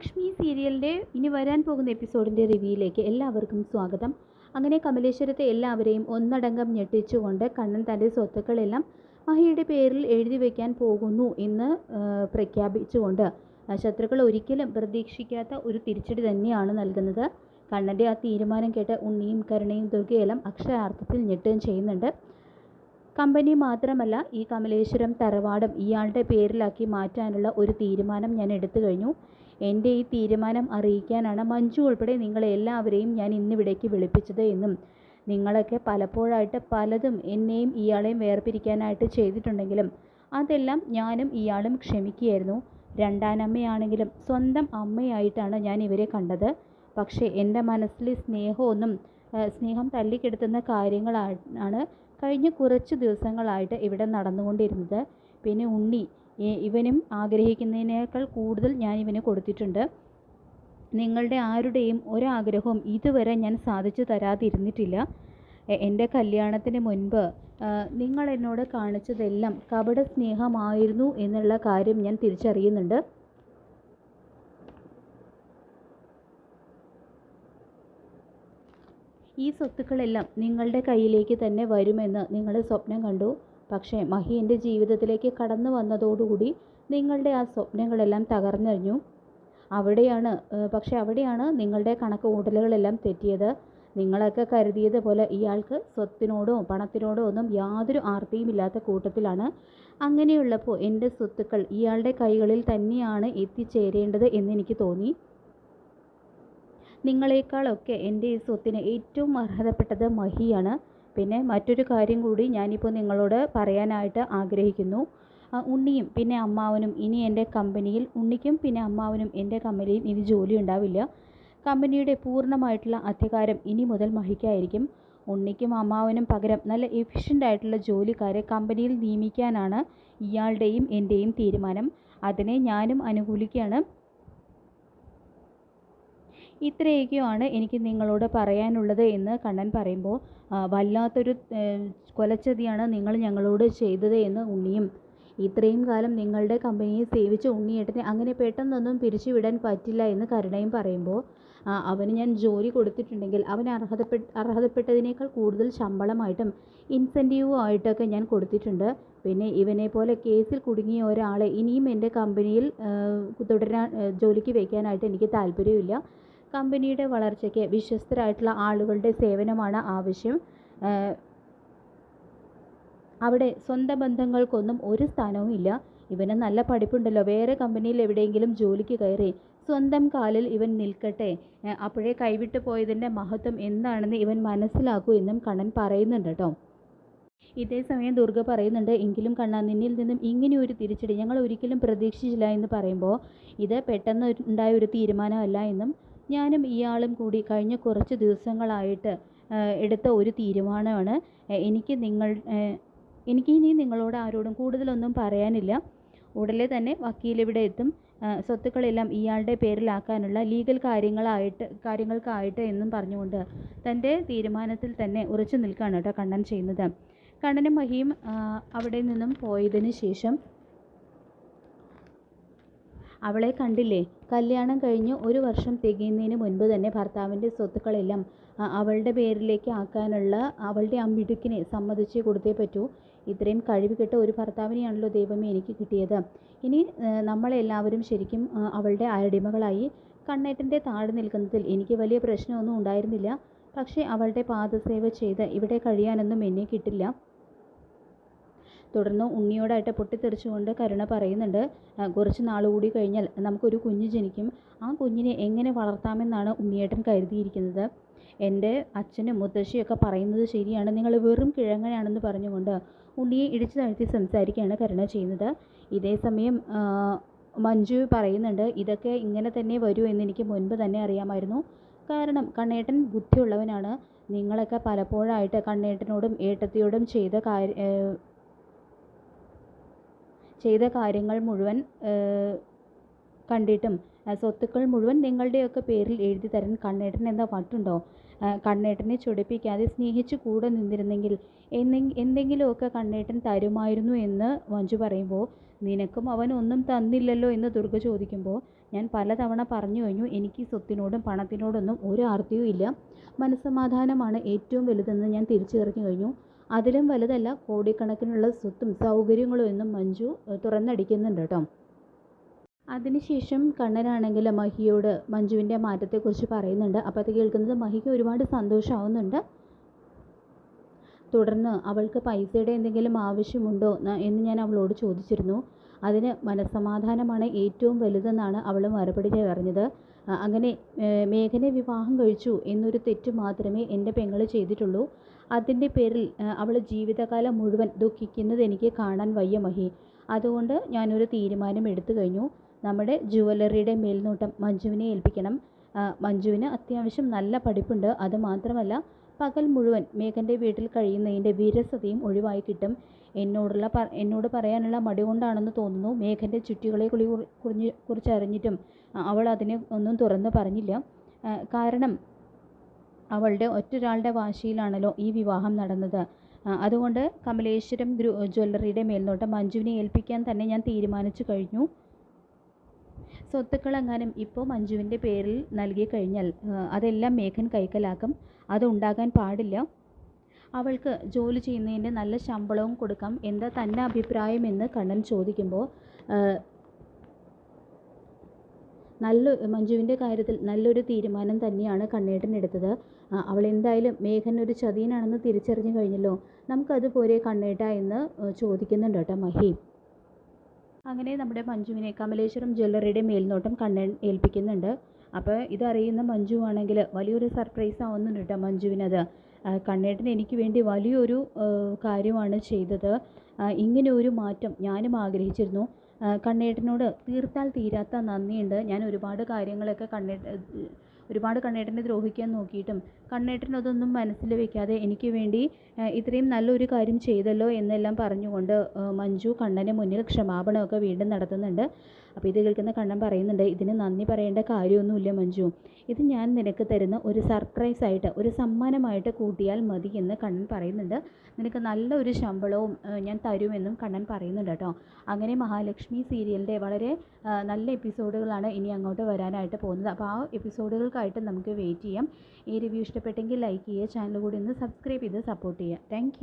ലക്ഷ്മി സീരിയലിൻ്റെ ഇനി വരാൻ പോകുന്ന എപ്പിസോഡിൻ്റെ റിവ്യൂയിലേക്ക് എല്ലാവർക്കും സ്വാഗതം. അങ്ങനെ കമലേശ്വരത്തെ എല്ലാവരെയും ഒന്നടങ്കം ഞെട്ടിച്ചുകൊണ്ട് കണ്ണൻ തൻ്റെ സ്വത്തുക്കളെല്ലാം മഹിയുടെ പേരിൽ എഴുതി വയ്ക്കാൻ പോകുന്നു എന്ന് പ്രഖ്യാപിച്ചുകൊണ്ട് ശത്രുക്കൾ ഒരിക്കലും പ്രതീക്ഷിക്കാത്ത ഒരു തിരിച്ചടി തന്നെയാണ് നൽകുന്നത്. കണ്ണൻ്റെ ആ തീരുമാനം കേട്ട് ഉണ്ണിയും കരുണയും ദുർഗയെല്ലാം അക്ഷരാർത്ഥത്തിൽ ഞെട്ടുകയും ചെയ്യുന്നുണ്ട്. കമ്പനി മാത്രമല്ല, ഈ കമലേശ്വരം തറവാടും ഇയാളുടെ പേരിലാക്കി മാറ്റാനുള്ള ഒരു തീരുമാനം ഞാൻ എടുത്തു കഴിഞ്ഞു. എൻ്റെ ഈ തീരുമാനം അറിയിക്കാനാണ് മഞ്ജു ഉൾപ്പെടെ നിങ്ങളെല്ലാവരെയും ഞാൻ ഇന്നിവിടേക്ക് വിളിപ്പിച്ചത് എന്നും നിങ്ങളൊക്കെ പലപ്പോഴായിട്ട് പലതും എന്നെയും ഇയാളെയും വേർപിരിക്കാനായിട്ട് ചെയ്തിട്ടുണ്ടെങ്കിലും അതെല്ലാം ഞാനും ഇയാളും ക്ഷമിക്കുകയായിരുന്നു. രണ്ടാനമ്മയാണെങ്കിലും സ്വന്തം അമ്മയായിട്ടാണ് ഞാൻ ഇവരെ കണ്ടത്. പക്ഷേ എൻ്റെ മനസ്സിൽ സ്നേഹം തല്ലിക്കെടുത്തുന്ന കാര്യങ്ങളാണ് കഴിഞ്ഞ കുറച്ച് ദിവസങ്ങളായിട്ട് ഇവിടെ നടന്നുകൊണ്ടിരുന്നത്. പിന്നെ ഉണ്ണി ഇവനും ആഗ്രഹിക്കുന്നതിനേക്കാൾ കൂടുതൽ ഞാൻ ഇവന് കൊടുത്തിട്ടുണ്ട്. നിങ്ങളുടെ ആരുടെയും ഒരാഗ്രഹവും ഇതുവരെ ഞാൻ സാധിച്ചു തരാതിരുന്നിട്ടില്ല. എൻ്റെ കല്യാണത്തിന് മുൻപ് നിങ്ങൾ എന്നോട് കാണിച്ചതെല്ലാം കപട സ്നേഹമായിരുന്നു എന്നുള്ള കാര്യം ഞാൻ തിരിച്ചറിയുന്നുണ്ട്. ഈ സ്വത്തുക്കളെല്ലാം നിങ്ങളുടെ കയ്യിലേക്ക് തന്നെ വരുമെന്ന് നിങ്ങൾ സ്വപ്നം കണ്ടു. പക്ഷേ മഹി എൻ്റെ ജീവിതത്തിലേക്ക് കടന്നു വന്നതോടുകൂടി നിങ്ങളുടെ ആ സ്വപ്നങ്ങളെല്ലാം തകർന്നറിഞ്ഞു. അവിടെയാണ് നിങ്ങളുടെ കണക്ക് കൂട്ടലുകളെല്ലാം തെറ്റിയത്. നിങ്ങളൊക്കെ കരുതിയത് പോലെ ഇയാൾക്ക് സ്വത്തിനോടോ പണത്തിനോടോ ഒന്നും യാതൊരു ആർത്തിയുമില്ലാത്ത കൂട്ടത്തിലാണ്. അങ്ങനെയുള്ളപ്പോൾ എൻ്റെ സ്വത്തുക്കൾ ഇയാളുടെ കൈകളിൽ തന്നെയാണ് എത്തിച്ചേരേണ്ടത് എന്നെനിക്ക് തോന്നി. നിങ്ങളെക്കാളൊക്കെ എൻ്റെ ഈ സ്വത്തിന് ഏറ്റവും അർഹതപ്പെട്ടത് മഹിയാണ്. പിന്നെ മറ്റൊരു കാര്യം കൂടി ഞാനിപ്പോൾ നിങ്ങളോട് പറയാനായിട്ട് ആഗ്രഹിക്കുന്നു. ഉണ്ണിയും പിന്നെ അമ്മാവനും ഇനി എൻ്റെ കമ്പനിയിൽ ഉണ്ണിക്കും പിന്നെ അമ്മാവനും എൻ്റെ കമ്പനിയിൽ ഇനി ജോലി ഉണ്ടാവില്ല. കമ്പനിയുടെ പൂർണ്ണമായിട്ടുള്ള അധികാരം ഇനി മുതൽ മഹിക്കായിരിക്കും. ഉണ്ണിക്കും അമ്മാവനും പകരം നല്ല എഫിഷ്യൻ്റ് ആയിട്ടുള്ള ജോലിക്കാരെ കമ്പനിയിൽ നിയമിക്കാനാണ് ഇയാളുടെയും എൻ്റെയും തീരുമാനം. അതിനെ ഞാനും അനുകൂലിക്കുകയാണ്. ഇത്രയൊക്കെയാണ് എനിക്ക് നിങ്ങളോട് പറയാനുള്ളത് എന്ന് കണ്ണൻ പറയുമ്പോൾ, വല്ലാത്തൊരു കൊലച്ചതിയാണ് നിങ്ങൾ ഞങ്ങളോട് ചെയ്തത് എന്ന് ഉണ്ണിയും, ഇത്രയും കാലം നിങ്ങളുടെ കമ്പനിയെ സേവിച്ച ഉണ്ണിയേട്ടനെ അങ്ങനെ പെട്ടെന്നൊന്നും പിരിച്ചുവിടാൻ പറ്റില്ല എന്ന് കരുണയും പറയുമ്പോൾ, അവന് ഞാൻ ജോലി കൊടുത്തിട്ടുണ്ടെങ്കിൽ അവന് അർഹതപ്പെട്ടതിനേക്കാൾ കൂടുതൽ ശമ്പളമായിട്ടും ഇൻസെൻറ്റീവും ആയിട്ടൊക്കെ ഞാൻ കൊടുത്തിട്ടുണ്ട്. പിന്നെ ഇവനെ പോലെ കേസിൽ കുടുങ്ങിയ ഒരാളെ ഇനിയും എൻ്റെ കമ്പനിയിൽ ജോലിക്ക് വയ്ക്കാനായിട്ട് എനിക്ക് താല്പര്യമില്ല. കമ്പനിയുടെ വളർച്ചയ്ക്ക് വിശ്വസ്തരായിട്ടുള്ള ആളുകളുടെ സേവനമാണ് ആവശ്യം. അവിടെ സ്വന്തം ബന്ധങ്ങൾക്കൊന്നും ഒരു സ്ഥാനവും ഇല്ല. ഇവന് നല്ല പഠിപ്പുണ്ടല്ലോ, വേറെ കമ്പനിയിൽ എവിടെയെങ്കിലും ജോലിക്ക് കയറി സ്വന്തം കാലിൽ ഇവൻ നിൽക്കട്ടെ, അപ്പോഴേ കൈവിട്ടു പോയതിൻ്റെ മഹത്വം എന്താണെന്ന് ഇവൻ മനസ്സിലാക്കൂ എന്നും കണ്ണൻ പറയുന്നുണ്ട് കേട്ടോ. ഇതേ സമയം ദുർഗ പറയുന്നുണ്ട്, എങ്കിലും കണ്ണാ, നിന്നിൽ നിന്നും ഇങ്ങനെയൊരു തിരിച്ചടി ഞങ്ങൾ ഒരിക്കലും പ്രതീക്ഷിച്ചില്ല എന്ന് പറയുമ്പോൾ, ഇത് പെട്ടെന്ന് ഉണ്ടായ ഒരു തീരുമാനമല്ല എന്നും ഞാനും ഇയാളും കൂടി കഴിഞ്ഞ കുറച്ച് ദിവസങ്ങളായിട്ട് എടുത്ത ഒരു തീരുമാനമാണ്. എനിക്ക് ഇനി നിങ്ങളോട് ആരോടും കൂടുതലൊന്നും പറയാനില്ല. ഉടനെ തന്നെ വക്കീൽ ഇവിടെ എത്തും. സ്വത്തുക്കളെല്ലാം ഇയാളുടെ പേരിലാക്കാനുള്ള ലീഗൽ കാര്യങ്ങൾക്കായിട്ട് എന്നും പറഞ്ഞുകൊണ്ട് തൻ്റെ തീരുമാനത്തിൽ തന്നെ ഉറച്ചു നിൽക്കുകയാണ് കേട്ടോ കണ്ണൻ ചെയ്യുന്നത്. കണ്ണനും മഹിയും അവിടെ നിന്നും പോയതിന് ശേഷം അവളെ കണ്ടില്ലേ, കല്യാണം കഴിഞ്ഞ് 1 വർഷം തികയുന്നതിന് മുൻപ് തന്നെ ഭർത്താവിൻ്റെ സ്വത്തുക്കളെല്ലാം അവളുടെ പേരിലേക്ക് ആക്കാനുള്ള അവളുടെ ആ മിടുക്കിനെ സമ്മതിച്ച് കൊടുത്തേ പറ്റൂ. ഇത്രയും കഴിവ് കെട്ട ഒരു ഭർത്താവിനെയാണല്ലോ ദൈവമേ എനിക്ക് കിട്ടിയത്. ഇനി നമ്മളെല്ലാവരും ശരിക്കും അവളുടെ അടിമകളായി. കണ്ണേട്ടൻ്റെ താഴെ നിൽക്കുന്നതിൽ എനിക്ക് വലിയ പ്രശ്നമൊന്നും ഉണ്ടായിരുന്നില്ല. പക്ഷേ അവളുടെ പാദസേവ ചെയ്ത് ഇവിടെ കഴിയാനൊന്നും എന്നെ കിട്ടില്ല. തുടർന്ന് ഉണ്ണിയോടായിട്ട് പൊട്ടിത്തെറിച്ചുകൊണ്ട് കരുണ പറയുന്നുണ്ട്, കുറച്ച് നാളുകൂടി കഴിഞ്ഞാൽ നമുക്കൊരു കുഞ്ഞ് ജനിക്കും. ആ കുഞ്ഞിനെ എങ്ങനെ വളർത്താമെന്നാണ് ഉണ്ണിയേട്ടൻ കരുതിയിരിക്കുന്നത്. എൻ്റെ അച്ഛനും മുത്തശ്ശിയൊക്കെ പറയുന്നത് ശരിയാണ്, നിങ്ങൾ വെറും കിഴങ്ങനാണെന്ന് പറഞ്ഞുകൊണ്ട് ഉണ്ണിയെ ഇടിച്ചു താഴ്ത്തി സംസാരിക്കുകയാണ് കരുണ ചെയ്യുന്നത്. ഇതേ സമയം മഞ്ജു പറയുന്നുണ്ട്, ഇതൊക്കെ ഇങ്ങനെ തന്നെ വരൂ എന്നെനിക്ക് മുൻപ് തന്നെ അറിയാമായിരുന്നു. കാരണം കണ്ണേട്ടൻ ബുദ്ധിയുള്ളവനാണ്. നിങ്ങളൊക്കെ പലപ്പോഴായിട്ട് കണ്ണേട്ടനോടും ഏട്ടത്തിയോടും ചെയ്ത കാര്യങ്ങൾ മുഴുവൻ കണ്ടിട്ടും സ്വത്തുക്കൾ മുഴുവൻ നിങ്ങളുടെയൊക്കെ പേരിൽ എഴുതി തരാൻ കണ്ണേട്ടൻ എന്താ വട്ടുണ്ടോ? കണ്ണേട്ടനെ ചൊടിപ്പിക്കാതെ സ്നേഹിച്ച് കൂടെ നിന്നിരുന്നെങ്കിൽ എന്തെങ്കിലുമൊക്കെ കണ്ണേട്ടൻ തരുമായിരുന്നു എന്ന് മഞ്ജു പറയുമ്പോൾ, നിനക്കും അവൻ ഒന്നും തന്നില്ലല്ലോ എന്ന് ദുർഗ ചോദിക്കുമ്പോൾ, ഞാൻ പലതവണ പറഞ്ഞു കഴിഞ്ഞു, എനിക്ക് സ്വത്തിനോടും പണത്തിനോടൊന്നും ഒരു ആർത്തിയും ഇല്ല. മനസ്സമാധാനമാണ് ഏറ്റവും വലുതെന്ന് ഞാൻ തിരിച്ചറിഞ്ഞു കഴിഞ്ഞു. അതിലും വലുതല്ല കോടിക്കണക്കിനുള്ള സ്വത്തും സൗകര്യങ്ങളും എന്നും മഞ്ജു തുറന്നടിക്കുന്നുണ്ട് കേട്ടോ. അതിനുശേഷം കണ്ണനാണെങ്കിൽ മഹിയോട് മഞ്ജുവിൻ്റെ മാറ്റത്തെക്കുറിച്ച് പറയുന്നുണ്ട്. അപ്പോൾ അത് കേൾക്കുന്നത് മഹിക്ക് ഒരുപാട് സന്തോഷമാവുന്നുണ്ട്. തുടർന്ന് അവൾക്ക് പൈസയുടെ എന്തെങ്കിലും ആവശ്യമുണ്ടോ എന്ന് ഞാൻ അവളോട് ചോദിച്ചിരുന്നു. അതിന് മനസ്സമാധാനമാണ് ഏറ്റവും വലുതെന്നാണ് അവൾ മറുപടി പറഞ്ഞത്. അങ്ങനെ മേഘനെ വിവാഹം കഴിച്ചു എന്നൊരു തെറ്റ് മാത്രമേ എൻ്റെ പെങ്ങൾ ചെയ്തിട്ടുള്ളൂ. അതിൻ്റെ പേരിൽ അവൾ ജീവിതകാലം മുഴുവൻ ദുഃഖിക്കുന്നത് എനിക്ക് കാണാൻ വയ്യ മഹി. അതുകൊണ്ട് ഞാനൊരു തീരുമാനം എടുത്തു കഴിഞ്ഞു. നമ്മുടെ ജുവലറിയുടെ മേൽനോട്ടം മഞ്ജുവിനെ ഏൽപ്പിക്കണം. മഞ്ജുവിന് അത്യാവശ്യം നല്ല പഠിപ്പുണ്ട്. അതുമാത്രമല്ല പകൽ മുഴുവൻ മേഘൻ്റെ വീട്ടിൽ കഴിയുന്നതിൻ്റെ വിരസതയും ഒഴിവായി കിട്ടും. എന്നോട് പറയാനുള്ള മടി കൊണ്ടാണെന്ന് തോന്നുന്നു മേഘൻ്റെ ചുറ്റികളെ കുറിച്ച് അറിഞ്ഞിട്ടും അവൾ അതിനെ ഒന്നും തുറന്നു പറഞ്ഞില്ല. കാരണം അവളുടെ ഒറ്റൊരാളുടെ വാശിയിലാണല്ലോ ഈ വിവാഹം നടന്നത്. അതുകൊണ്ട് കമലേശ്വരം ജ്വല്ലറിയുടെ മേൽനോട്ടം മഞ്ജുവിനെ ഏൽപ്പിക്കാൻ തന്നെ ഞാൻ തീരുമാനിച്ചു കഴിഞ്ഞു. സ്വത്തുക്കളെങ്ങാനും ഇപ്പോൾ മഞ്ജുവിൻ്റെ പേരിൽ നൽകി കഴിഞ്ഞാൽ അതെല്ലാം മേഘൻ കൈക്കലാക്കും. അതുണ്ടാകാൻ പാടില്ല. അവൾക്ക് ജോലി ചെയ്യുന്നതിൻ്റെ നല്ല ശമ്പളവും കൊടുക്കാം. എന്താ തൻ്റെ അഭിപ്രായമെന്ന് കണ്ണൻ ചോദിക്കുമ്പോൾ, മഞ്ജുവിൻ്റെ കാര്യത്തിൽ നല്ലൊരു തീരുമാനം തന്നെയാണ് കണ്ണേട്ടൻ എടുത്തത്. അവൾ എന്തായാലും മേഘൻ ഒരു ചതിയനാണെന്ന് തിരിച്ചറിഞ്ഞു കഴിഞ്ഞല്ലോ. നമുക്കതുപോലെ കണ്ണേട്ട എന്ന് ചോദിക്കുന്നുണ്ട് കേട്ടോ മഹി. അങ്ങനെ നമ്മുടെ മഞ്ജുവിനെ കമലേശ്വരം ജ്വല്ലറിയുടെ മേൽനോട്ടം കണ്ണൻ ഏൽപ്പിക്കുന്നുണ്ട്. അപ്പോൾ ഇതറിയുന്ന മഞ്ജു ആണെങ്കിൽ വലിയൊരു സർപ്രൈസ് ആവുന്നുണ്ട് കേട്ടോ മഞ്ജുവിനത്. കണ്ണേട്ടൻ എനിക്ക് വേണ്ടി വലിയൊരു കാര്യമാണ് ചെയ്തത്. ഇങ്ങനെ ഒരു മാറ്റം ഞാനും ആഗ്രഹിച്ചിരുന്നു. കണ്ണേട്ടനോട് തീർത്താൽ തീരാത്ത നന്ദിയുണ്ട്. ഞാൻ ഒരുപാട് കാര്യങ്ങളൊക്കെ കണ്ണേട്ടനെ ദ്രോഹിക്കാൻ നോക്കിയിട്ടും കണ്ണേട്ടൻ അതൊന്നും മനസ്സിൽ വെക്കാതെ എനിക്ക് വേണ്ടി ഇത്രയും നല്ലൊരു കാര്യം ചെയ്തല്ലോ എന്നെല്ലാം പറഞ്ഞുകൊണ്ട് മഞ്ജു കണ്ണന് മുന്നിൽ ക്ഷമാപണമൊക്കെ വീണ്ടും നടത്തുന്നുണ്ട്. അപ്പോൾ ഇത് കേൾക്കുന്ന കണ്ണൻ പറയുന്നുണ്ട്, ഇതിന് നന്ദി പറയേണ്ട കാര്യമൊന്നുമില്ല മഞ്ജു, ഇത് ഞാൻ നിനക്ക് തരുന്ന ഒരു സർപ്രൈസായിട്ട് ഒരു സമ്മാനമായിട്ട് കൂട്ടിയാൽ മതി എന്ന് കണ്ണൻ പറയുന്നുണ്ട്. നിനക്ക് നല്ലൊരു ശമ്പളവും ഞാൻ തരുമെന്നും കണ്ണൻ പറയുന്നുണ്ട് കേട്ടോ. അങ്ങനെ മഹാലക്ഷ്മി സീരിയലിൻ്റെ വളരെ നല്ല എപ്പിസോഡുകളാണ് ഇനി അങ്ങോട്ട് വരാനായിട്ട് പോകുന്നത്. അപ്പോൾ ആ എപ്പിസോഡുകൾക്കായിട്ട് നമുക്ക് വെയിറ്റ് ചെയ്യാം. ഈ റിവ്യൂ ഇഷ്ടപ്പെട്ടെങ്കിൽ ലൈക്ക് ചെയ്യുക, ചാനൽ കൂടി ഒന്ന് സബ്സ്ക്രൈബ് ചെയ്ത് സപ്പോർട്ട് ചെയ്യുക. താങ്ക്